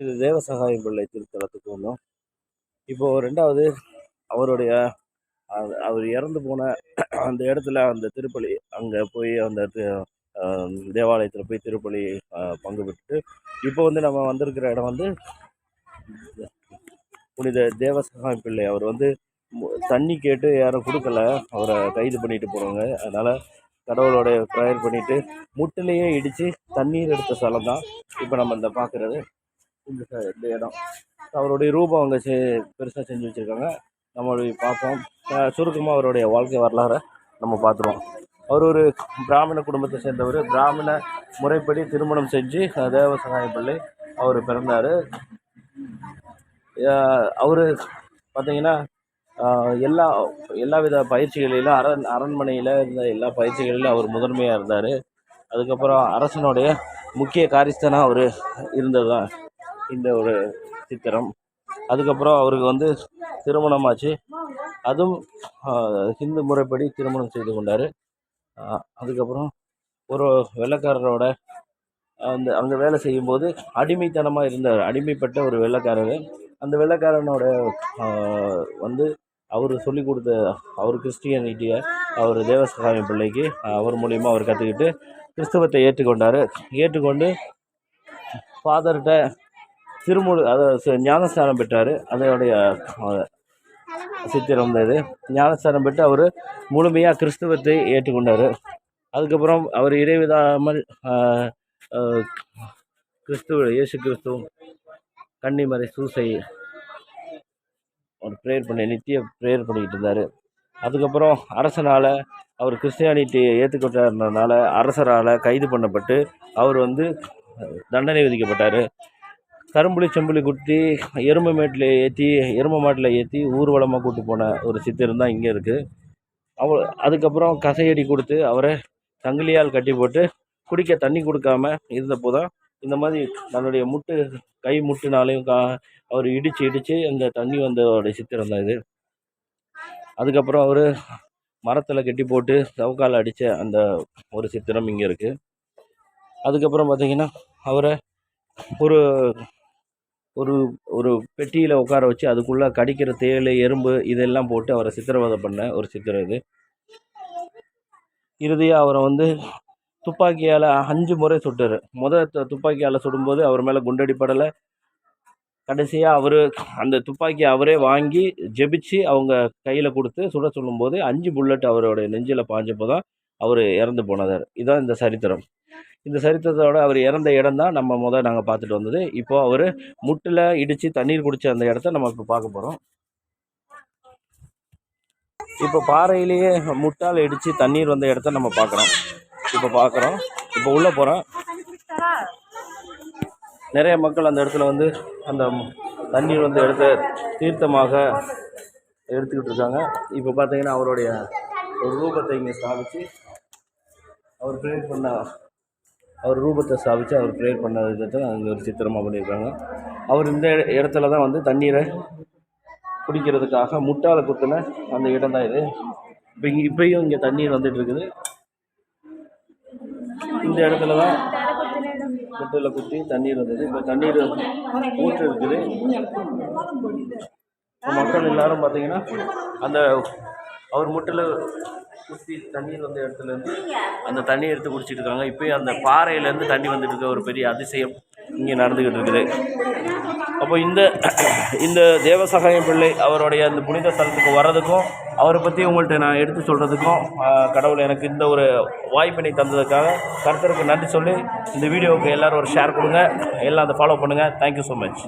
இது தேவசகாயம் பிள்ளை திருத்தலத்துக்கு வந்தோம். இப்போ 2வது அவருடைய அவர் இறந்து போன அந்த இடத்துல அந்த திருப்பலி அங்கே போய் அந்த தேவாலயத்தில் போய் திருப்பலி பங்கு பெற்றுட்டு இப்போ வந்து நம்ம வந்திருக்கிற இடம் வந்து புனித தேவசகாயம் பிள்ளை. அவர் வந்து தண்ணி கேட்டு யாரும் கொடுக்கல, அவரை கைது பண்ணிட்டு போகிறவங்க. அதனால் கடவுளோடைய ப்ரேயர் பண்ணிவிட்டு முட்டிலேயே இடித்து தண்ணீர் எடுத்த ஸ்தலம் தான் இப்போ நம்ம இந்த பார்க்குறது. இந்த இடம் அவருடைய ரூபம் அங்கே பெருசாக செஞ்சு வச்சுருக்காங்க. நம்மளுடைய பார்ப்போம். சுருக்கமாக அவருடைய வாழ்க்கை வரலாறை நம்ம பார்த்துருவோம். அவர் ஒரு பிராமண குடும்பத்தை சேர்ந்தவர். பிராமண முறைப்படி திருமணம் செஞ்சு தேவசகாயம் பிள்ளை அவர் பிறந்தார். அவர் பார்த்திங்கன்னா எல்லா வித பயிற்சிகளிலும் அரண்மனையில் இருந்த எல்லா பயிற்சிகளிலும் அவர் முதன்மையாக இருந்தார். அதுக்கப்புறம் அரசனுடைய முக்கிய காரியஸ்தனாக அவர் இருந்தது தான் இந்த ஒரு சித்திரம். அதுக்கப்புறம் அவருக்கு வந்து திருமணமாச்சு. அதுவும் ஹிந்து முறைப்படி திருமணம் செய்து கொண்டார். அதுக்கப்புறம் ஒரு வெள்ளைக்காரரோட அங்கே வேலை செய்யும்போது அடிமைத்தனமாக இருந்தார். அடிமைப்பட்ட ஒரு வெள்ளைக்காரர். அந்த வெள்ளைக்காரனோட வந்து அவர் சொல்லி கொடுத்த அவர் கிறிஸ்டியானிட்டியை அவர் தேவசகாயம் பிள்ளைக்கு அவர் மூலிமா அவர் கற்றுக்கிட்டு கிறிஸ்தவத்தை ஏற்றுக்கொண்டு ஃபாதர்கிட்ட ஞானஸ்தானம் பெற்றார். அதனுடைய சித்திரம் இது. ஞானஸ்தானம் பெற்று அவர் முழுமையாக கிறிஸ்தவத்தை ஏற்றுக்கொண்டார். அதுக்கப்புறம் அவர் இடைவிடாமல் இயேசு கிறிஸ்துவும் கன்னிமறை சூசை அவர் நித்திய ப்ரேயர் பண்ணிக்கிட்டு இருந்தார். அதுக்கப்புறம் அரசனால் அவர் கிறிஸ்டியானிட்டியை ஏற்றுக்கொண்டாருனால அரசரால் கைது பண்ணப்பட்டு அவர் வந்து தண்டனை விதிக்கப்பட்டார். கரும்புலி செம்புலி குத்தி எருமை மாட்டில் ஏற்றி ஊர்வலமாக கூட்டு போன ஒரு சித்திரம் தான் இங்கே இருக்குது. அதுக்கப்புறம் கசையடி கொடுத்து அவரை சங்கிலியால் கட்டி போட்டு குடிக்க தண்ணி கொடுக்காம இருந்தப்போ தான் இந்த மாதிரி தன்னுடைய கை முட்டுனாலையும் அவர் இடித்து அந்த தண்ணி வந்தோடைய சித்திரம் தான் இது. அதுக்கப்புறம் அவர் மரத்தில் கட்டி போட்டு சவுக்கால் அடித்த அந்த ஒரு சித்திரம் இங்கே இருக்குது. அதுக்கப்புறம் பார்த்திங்கன்னா அவரை ஒரு ஒரு ஒரு பெட்டியில் உட்கார வச்சு அதுக்குள்ளே கடிக்கிற தேள், எறும்பு இதெல்லாம் போட்டு அவரை சித்திரவதை பண்ண ஒரு சித்திரம் இது. இறுதியாக அவரை வந்து துப்பாக்கியால் 5 முறை சுட்டார். துப்பாக்கியால் சுடும்போது அவர் மேலே குண்டடிப்படலை. கடைசியாக அவர் அந்த துப்பாக்கி அவரே வாங்கி ஜெபிச்சு அவங்க கையில் கொடுத்து சுட சொல்லும்போது 5 புல்லட் அவருடைய நெஞ்சில் பாஞ்சப்போ தான் அவர் இறந்து போனதார். இதுதான் இந்த சரித்திரம். இந்த சரித்திரத்தோட அவர் இறந்த இடம் தான் நாங்கள் பார்த்துட்டு வந்தது. இப்போது அவர் முட்டில் இடித்து தண்ணீர் குடித்த அந்த இடத்த நம்ம இப்போ பார்க்க போகிறோம். இப்போ பாறையிலேயே முட்டால் இடித்து தண்ணீர் வந்த இடத்த நம்ம பார்க்குறோம். இப்போ உள்ளே போகிறோம். நிறைய மக்கள் அந்த இடத்துல வந்து அந்த தண்ணீர் வந்த இடத்த தீர்த்தமாக எடுத்துக்கிட்டு இருக்காங்க. இப்போ பார்த்தீங்கன்னா அவருடைய ஒரு ரூபத்தை இங்கே ஸ்தாபித்து அவர் ப்ரேயர் பண்ண விதத்தை அங்கே ஒரு சித்திரமாக பண்ணியிருக்காங்க. அவர் இந்த இடத்துல தான் வந்து தண்ணீரை குடிக்கிறதுக்காக முட்டால் குத்தின அந்த இடம் தான் இது. இப்பயும் இங்கே தண்ணீர் வந்துட்டு இருக்குது. இந்த இடத்துல தான் முட்டில் குத்தி தண்ணீர் வந்தது. இப்போ தண்ணீர் ஊற்று இருக்குது. மக்கள் எல்லாரும் பார்த்தீங்கன்னா அந்த அவர் முட்டில் குத்தி தண்ணீர் வந்த இடத்துலேருந்து அந்த தண்ணி எடுத்து குடிச்சிட்டு இருக்காங்க. இப்போயும் அந்த பாறையிலேருந்து தண்ணி வந்துட்டு இருக்க ஒரு பெரிய அதிசயம் இங்கே நடந்துக்கிட்டு இருக்குது. அப்போ இந்த தேவசகாயம் பிள்ளை அவருடைய அந்த புனித ஸ்தலத்துக்கு வர்றதுக்கும் அவரை பற்றி உங்கள்கிட்ட நான் எடுத்து சொல்கிறதுக்கும் கடவுள் எனக்கு இந்த ஒரு வாய்ப்பினை தந்ததுக்காக கர்த்தருக்கு நன்றி சொல்லி இந்த வீடியோவுக்கு எல்லோரும் ஒரு ஷேர் கொடுங்க, எல்லாம் அதை ஃபாலோ பண்ணுங்கள். Thank you so much.